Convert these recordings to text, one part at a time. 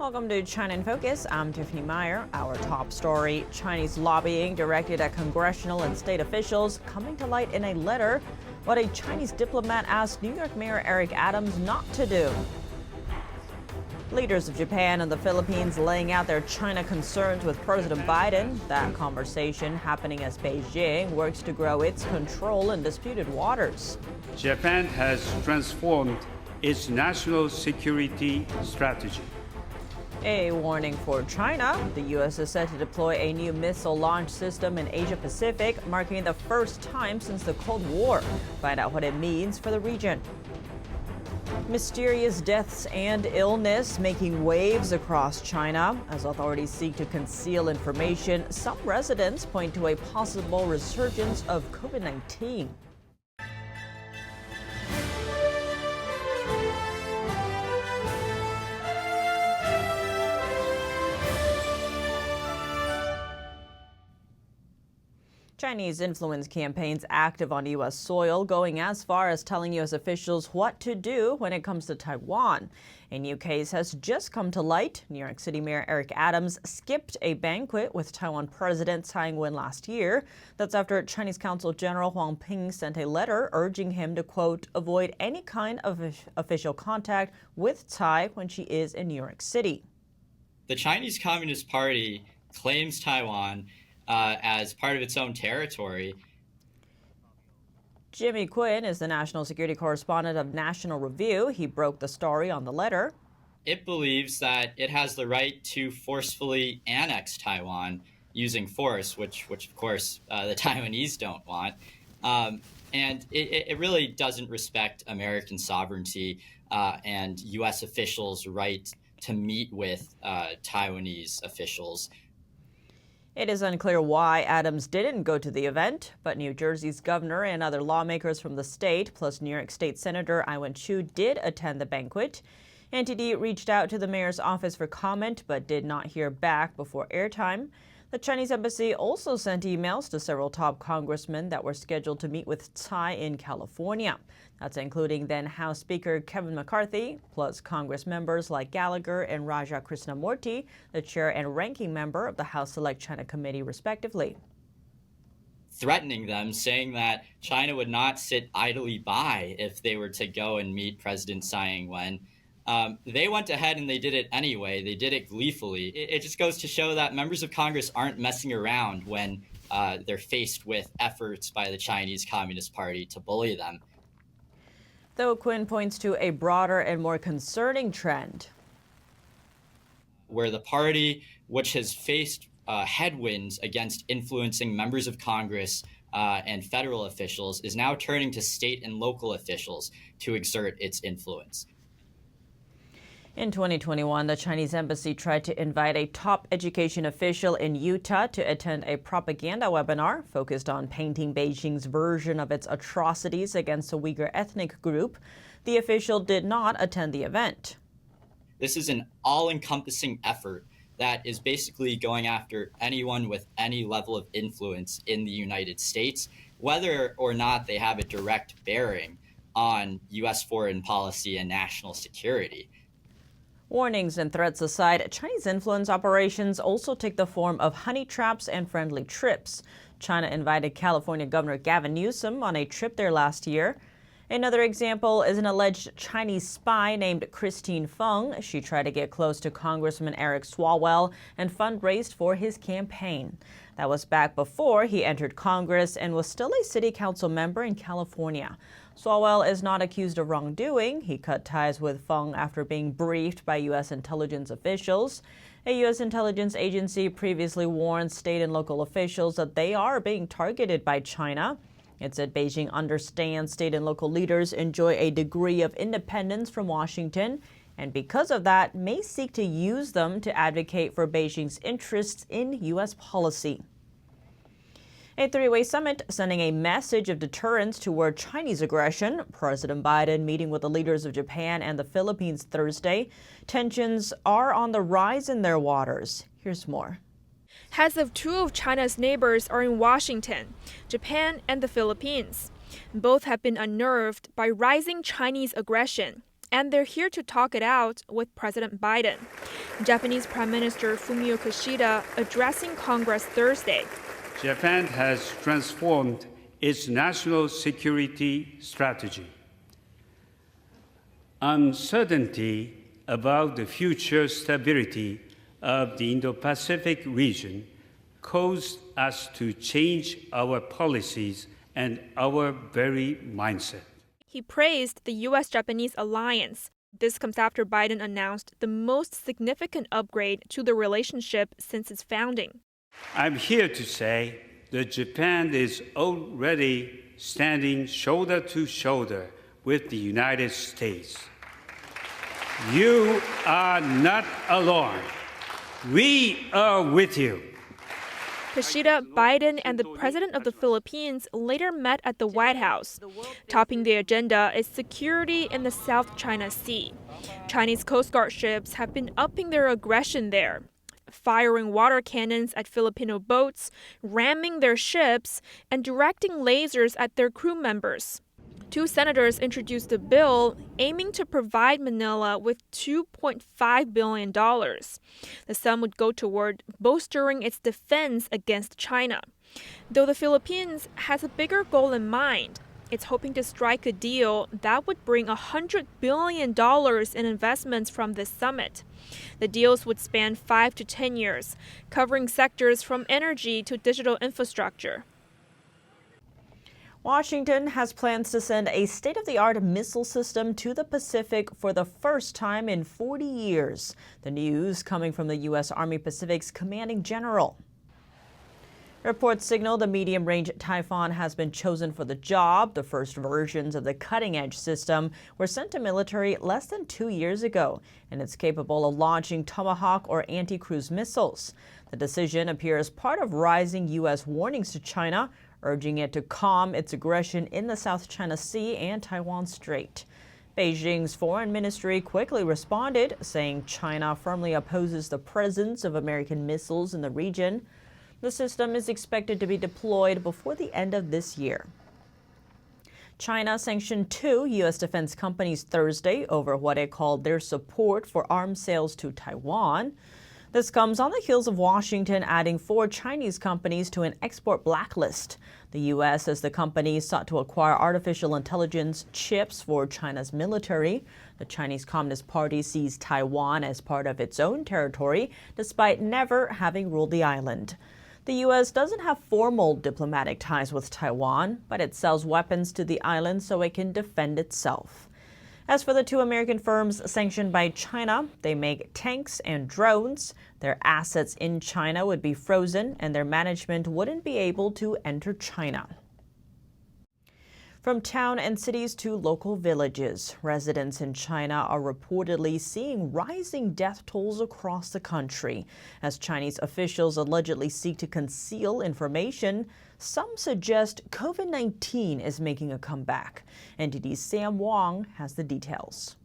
Welcome to China in Focus. I'm Tiffany Meyer. Our top story: Chinese lobbying directed at congressional and state officials coming to light in a letter. What a Chinese diplomat asked New York Mayor Eric Adams not to do. Leaders of Japan and the Philippines laying out their China concerns with President Biden. That conversation happening as Beijing works to grow its control in disputed waters. Japan has transformed its national security strategy. A warning for China. The U.S. is set to deploy a new missile launch system in Asia-Pacific, marking the first time since the Cold War. Find out what it means for the region. Mysterious deaths and illness making waves across China. As authorities seek to conceal information, some residents point to a possible resurgence of COVID-19. Chinese influence campaigns active on U.S. soil, going as far as telling U.S. officials what to do when it comes to Taiwan. A new case has just come to light. New York City Mayor Eric Adams skipped a banquet with Taiwan President Tsai Ing-wen last year. That's after Chinese Consul General Huang Ping sent a letter urging him to, quote, avoid any kind of official contact with Tsai when she is in New York City. The Chinese Communist Party claims Taiwan as part of its own territory. Jimmy Quinn is the national security correspondent of National Review. He broke the story on the letter. It believes that it has the right to forcefully annex Taiwan using force, which of course the Taiwanese don't want. And it really doesn't respect American sovereignty and U.S. officials' right to meet with Taiwanese officials. It is unclear why Adams didn't go to the event, but New Jersey's governor and other lawmakers from the state, plus New York State Senator Ai-wen-chu, did attend the banquet. NTD reached out to the mayor's office for comment, but did not hear back before airtime. The Chinese embassy also sent emails to several top congressmen that were scheduled to meet with Tsai in California. That's including then House Speaker Kevin McCarthy, plus Congress members like Gallagher and Raja Krishnamurti, the chair and ranking member of the House Select China Committee, respectively. Threatening them, saying that China would not sit idly by if they were to go and meet President Tsai Ing-wen. They went ahead and they did it anyway. They did it gleefully. It just goes to show that members of Congress aren't messing around when they're faced with efforts by the Chinese Communist Party to bully them. Though Quinn points to a broader and more concerning trend, where the party, which has faced headwinds against influencing members of Congress and federal officials, is now turning to state and local officials to exert its influence. In 2021, the Chinese embassy tried to invite a top education official in Utah to attend a propaganda webinar focused on painting Beijing's version of its atrocities against a Uyghur ethnic group. The official did not attend the event. This is an all-encompassing effort that is basically going after anyone with any level of influence in the United States, whether or not they have a direct bearing on U.S. foreign policy and national security. Warnings and threats aside, Chinese influence operations also take the form of honey traps and friendly trips. China invited California Governor Gavin Newsom on a trip there last year. Another example is an alleged Chinese spy named Christine Feng. She tried to get close to Congressman Eric Swalwell and fundraised for his campaign. That was back before he entered Congress and was still a city council member in California. Swalwell is not accused of wrongdoing. He cut ties with Feng after being briefed by U.S. intelligence officials. A U.S. intelligence agency previously warned state and local officials that they are being targeted by China. It said Beijing understands state and local leaders enjoy a degree of independence from Washington, and because of that, may seek to use them to advocate for Beijing's interests in U.S. policy. A three-way summit sending a message of deterrence toward Chinese aggression. President Biden meeting with the leaders of Japan and the Philippines Thursday. Tensions are on the rise in their waters. Here's more. Heads of two of China's neighbors are in Washington, Japan and the Philippines. Both have been unnerved by rising Chinese aggression, and they're here to talk it out with President Biden. Japanese Prime Minister Fumio Kishida addressing Congress Thursday. Japan has transformed its national security strategy. Uncertainty about the future stability of the Indo-Pacific region caused us to change our policies and our very mindset. He praised the U.S.-Japanese alliance. This comes after Biden announced the most significant upgrade to the relationship since its founding. I'm here to say that Japan is already standing shoulder to shoulder with the United States. You are not alone. We are with you. Kishida, Biden, and the president of the Philippines later met at the White House. Topping the agenda is security in the South China Sea. Chinese Coast Guard ships have been upping their aggression there, firing water cannons at Filipino boats, ramming their ships, and directing lasers at their crew members. Two senators introduced a bill aiming to provide Manila with $2.5 billion. The sum would go toward bolstering its defense against China. Though the Philippines has a bigger goal in mind, it's hoping to strike a deal that would bring $100 billion in investments from this summit. The deals would span 5 to 10 years, covering sectors from energy to digital infrastructure. Washington has plans to send a state-of-the-art missile system to the Pacific for the first time in 40 years. The news coming from the U.S. Army Pacific's commanding general. Reports signal the medium-range Typhoon has been chosen for the job. The first versions of the cutting-edge system were sent to military less than 2 years ago, and it's capable of launching Tomahawk or anti-cruise missiles. The decision appears part of rising U.S. warnings to China, urging it to calm its aggression in the South China Sea and Taiwan Strait. Beijing's foreign ministry quickly responded, saying China firmly opposes the presence of American missiles in the region. The system is expected to be deployed before the end of this year. China sanctioned 2 U.S. defense companies Thursday over what it called their support for arms sales to Taiwan. This comes on the heels of Washington adding 4 Chinese companies to an export blacklist. The U.S. says the companies sought to acquire artificial intelligence chips for China's military. The Chinese Communist Party sees Taiwan as part of its own territory, despite never having ruled the island. The U.S. doesn't have formal diplomatic ties with Taiwan, but it sells weapons to the island so it can defend itself. As for the 2 American firms sanctioned by China, they make tanks and drones. Their assets in China would be frozen, and their management wouldn't be able to enter China. From town and cities to local villages, residents in China are reportedly seeing rising death tolls across the country. As Chinese officials allegedly seek to conceal information, some suggest COVID-19 is making a comeback. NTD's Sam Wong has the details.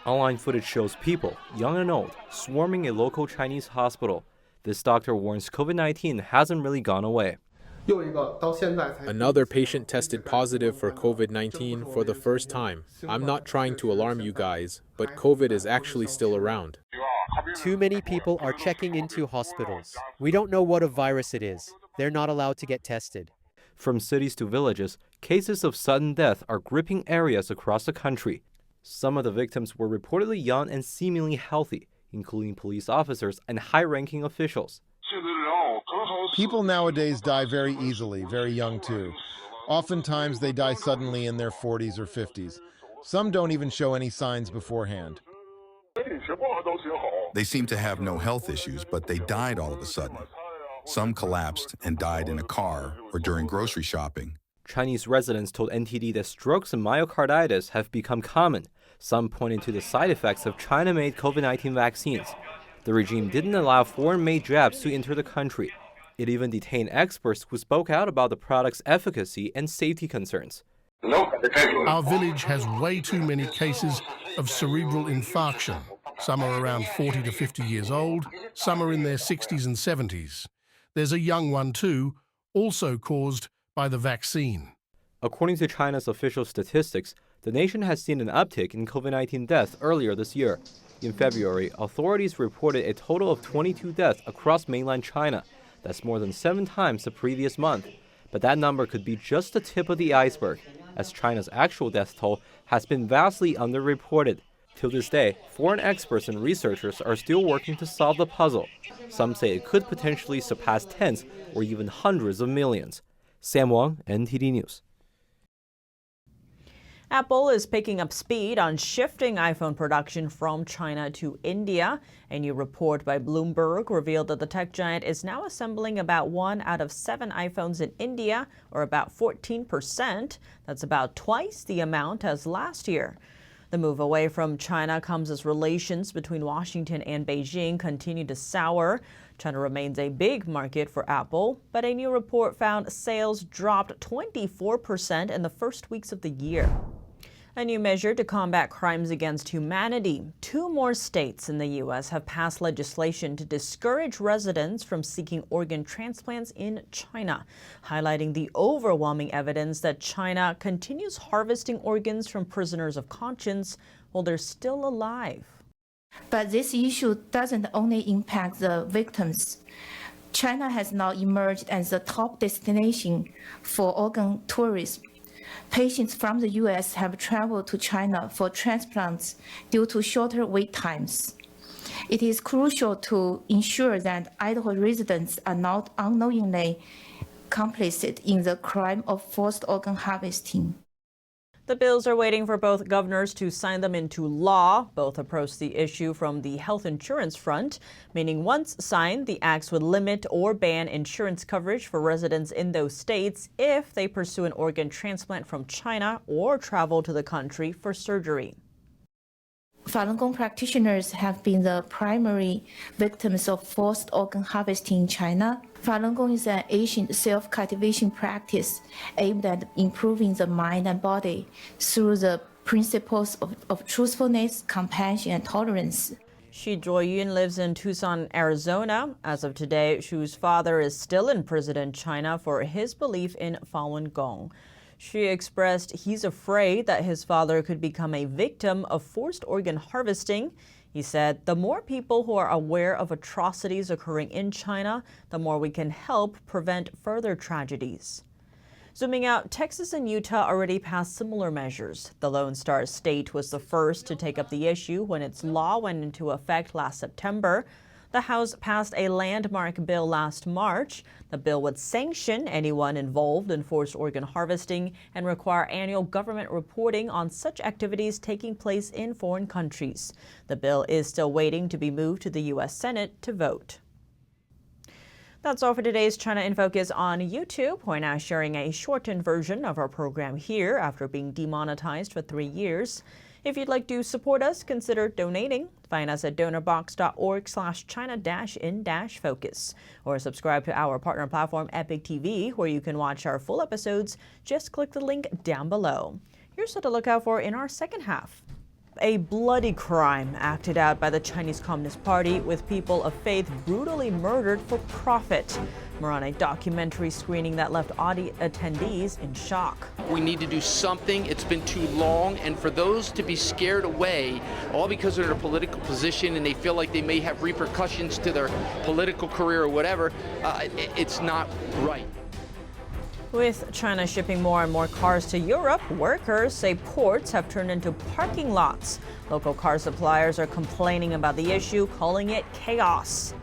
Online footage shows people, young and old, swarming a local Chinese hospital. This doctor warns COVID-19 hasn't really gone away. Another patient tested positive for COVID-19 for the first time. I'm not trying to alarm you guys, but COVID is actually still around. Too many people are checking into hospitals. We don't know what a virus it is. They're not allowed to get tested. From cities to villages, cases of sudden death are gripping areas across the country. Some of the victims were reportedly young and seemingly healthy, including police officers and high-ranking officials. People nowadays die very easily, very young too. Oftentimes they die suddenly in their 40s or 50s. Some don't even show any signs beforehand. They seem to have no health issues, but they died all of a sudden. Some collapsed and died in a car or during grocery shopping. Chinese residents told NTD that strokes and myocarditis have become common, some pointing to the side effects of China-made COVID-19 vaccines. The regime didn't allow foreign-made jabs to enter the country. It even detained experts who spoke out about the product's efficacy and safety concerns. Our village has way too many cases of cerebral infarction. Some are around 40 to 50 years old, some are in their 60s and 70s. There's a young one too, also caused by the vaccine. According to China's official statistics, the nation has seen an uptick in COVID-19 deaths earlier this year. In February, authorities reported a total of 22 deaths across mainland China. That's more than 7 times the previous month. But that number could be just the tip of the iceberg, as China's actual death toll has been vastly underreported. Till this day, foreign experts and researchers are still working to solve the puzzle. Some say it could potentially surpass tens or even hundreds of millions. Sam Wang, NTD News. Apple is picking up speed on shifting iPhone production from China to India. A new report by Bloomberg revealed that the tech giant is now assembling about 1 out of 7 iPhones in India, or about 14%. That's about twice the amount as last year. The move away from China comes as relations between Washington and Beijing continue to sour. China remains a big market for Apple, but a new report found sales dropped 24% in the first weeks of the year. A new measure to combat crimes against humanity. 2 more states in the U.S. have passed legislation to discourage residents from seeking organ transplants in China, highlighting the overwhelming evidence that China continues harvesting organs from prisoners of conscience while they're still alive. But this issue doesn't only impact the victims. China has now emerged as the top destination for organ tourism. Patients from the U.S. have traveled to China for transplants due to shorter wait times. It is crucial to ensure that Idaho residents are not unknowingly complicit in the crime of forced organ harvesting. The bills are waiting for both governors to sign them into law. Both approach the issue from the health insurance front, meaning once signed, the acts would limit or ban insurance coverage for residents in those states if they pursue an organ transplant from China or travel to the country for surgery. Falun Gong practitioners have been the primary victims of forced organ harvesting in China. Falun Gong is an ancient self-cultivation practice aimed at improving the mind and body through the principles of truthfulness, compassion, and tolerance. Xu Zhuoyun lives in Tucson, Arizona. As of today, Xu's father is still in prison in China for his belief in Falun Gong. Xu expressed he's afraid that his father could become a victim of forced organ harvesting. He said, the more people who are aware of atrocities occurring in China, the more we can help prevent further tragedies. Zooming out, Texas and Utah already passed similar measures. The Lone Star State was the first to take up the issue when its law went into effect last September. The House passed a landmark bill last March. The bill would sanction anyone involved in forced organ harvesting and require annual government reporting on such activities taking place in foreign countries. The bill is still waiting to be moved to the U.S. Senate to vote. That's all for today's China in Focus on YouTube. We're now sharing a shortened version of our program here after being demonetized for 3 years. If you'd like to support us, consider donating. Find us at donorbox.org/China-in-focus or subscribe to our partner platform Epic TV, where you can watch our full episodes. Just click the link down below. Here's what to look out for in our second half. A bloody crime acted out by the Chinese Communist Party with people of faith brutally murdered for profit. More on a documentary screening that left attendees in shock. We need to do something. It's been too long, and for those to be scared away, all because they're in a political position and they feel like they may have repercussions to their political career or whatever, it's not right. With China shipping more and more cars to Europe, workers say ports have turned into parking lots. Local car suppliers are complaining about the issue, calling it chaos.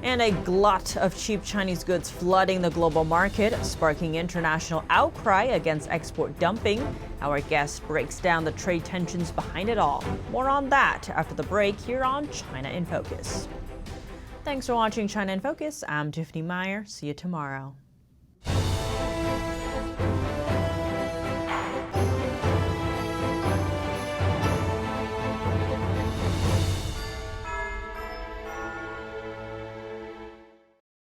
And a glut of cheap Chinese goods flooding the global market, sparking international outcry against export dumping. Our guest breaks down the trade tensions behind it all. More on that after the break here on China in Focus. Thanks for watching China in Focus. I'm Tiffany Meyer. See you tomorrow.